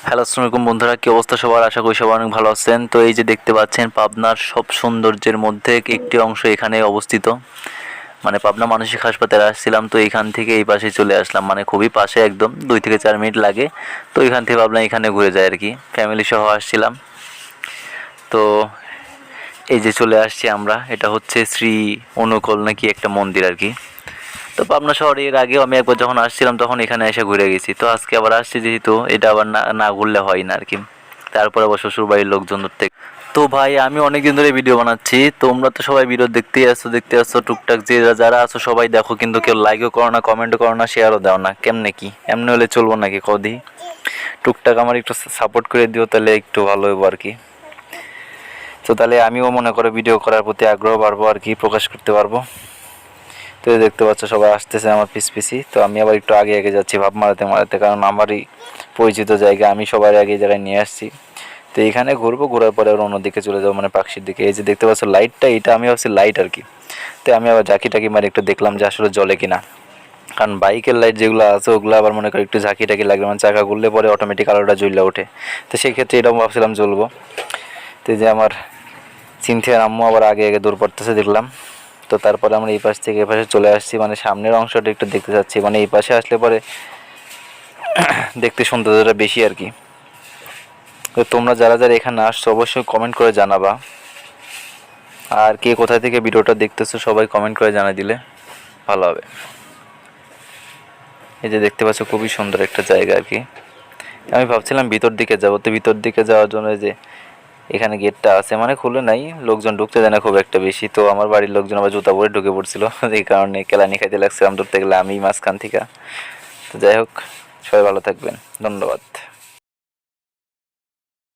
Hello আসসালামু আলাইকুম বন্ধুরা, কি অবস্থা সবার? আশা করি সবাই অনেক ভালো আছেন। তো এই যে দেখতে পাচ্ছেন, পাবনার সব সৌন্দর্যের মধ্যে একটি অংশ এখানে অবস্থিত। মানে পাবনা মানসিক হাসপাতালে আসছিলাম, তো এখান থেকে এই পাশে চলে আসলাম, মানে খুবই পাশে, একদম 2 থেকে 4 মিনিট লাগে। তো এখান থেকে ভাবলাম এখানে ঘুরে যায় আর কি, ফ্যামিলি সহ আসছিলাম। তো এই যে চলে আসছি আমরা, এটা হচ্ছে শ্রী অনুকূল নাকি একটা মন্দির আর কি। তো পাবনা শহরে এর আগেও আমি একবার যখন আসছিলাম তখন এখানে এসে ঘুরে গেছি। তো আজকে আবার আসছি, যেহেতু এটা আবার না না ঘুরলে হয় না আর কি। তারপরে আবার শ্বশুর বাড়ির লোকজন থেকে। তো ভাই, আমি অনেকদিন ধরে ভিডিও বানাচ্ছি, তোমরা তো সবাই ভিডিও দেখতে আসছো টুকটাক, যে যারা আছো সবাই দেখো, কিন্তু কেউ লাইকও করো না, কমেন্টও করো না, শেয়ারও দাও না। কেমনে কি এমনি হলে চলবো নাকি কদি? টুকটাক আমার একটু সাপোর্ট করে দিও, তাহলে একটু ভালো হইব আর কি। তো তাহলে আমিও মনে করো ভিডিও করার প্রতি আগ্রহ বাড়বো আর কি, প্রকাশ করতে পারবো। তো দেখতে পাচ্ছ সবাই আসতেছে আমার পিছি। তো আমি আবার একটু আগে আগে যাচ্ছি ভাব মারাতে, কারণ আমারই পরিচিত জায়গা, আমি সবার আগে জায়গায় নিয়ে আসছি। তো এখানে ঘুরবো, ঘোরার পরে আবার অন্যদিকে চলে যাবো, মানে পাখির দিকে। এই যে দেখতে পাচ্ছ লাইটটা, এটা আমি ভাবছি লাইট আর কি। তো আমি আবার ঝাঁকি টাকি মারি একটু দেখলাম যে আসলে জ্বলে কিনা, কারণ বাইকের লাইট যেগুলো আছে ওগুলো আবার মনে করি একটু ঝাঁকি টাকি লাগবে, মানে চাকা ঘুরলে পরে অটোমেটিক আলোটা জ্বলে ওঠে। তো সেই ক্ষেত্রে এটাও ভাবছিলাম জ্বলবো। তো যে আমার সিনথিয়ার আম্মু আবার আগে আগে দৌড় পড়তেছে দেখলাম। তো তারপরে আমরা এই পাশ থেকে এই পাশে চলে আসছি, মানে সামনের অংশটা একটু দেখতে চাচ্ছি, মানে এই পাশে আসলে পরে দেখতে সৌন্দর্যটা বেশি আর কি। তো তোমরা যারা যারা এখানে আসছো অবশ্যই কমেন্ট করে জানাবা, আর কে কোথা থেকে ভিডিওটা দেখতেছো সবাই কমেন্ট করে জানা দিলে ভালো হবে। এই যে দেখতে পাচ্ছ খুবই সুন্দর একটা জায়গা আর কি। আমি ভাবছিলাম ভিতর দিকে যাবো, তো ভিতর দিকে যাওয়ার জন্য যে এখানে গেটটা আছে, মানে খুলে নাই, লোকজন ঢুকতে দেয় না খুব একটা বেশি। তো আমার বাড়ির লোকজন আবার জুতা পরে ঢুকে পড়ছিল, এই কারণে কেলানি খাইতে লাগছিলাম ধরতে গেলে আমি মাঝখান থেকে। তো যাই হোক, সবাই ভালো থাকবেন, ধন্যবাদ।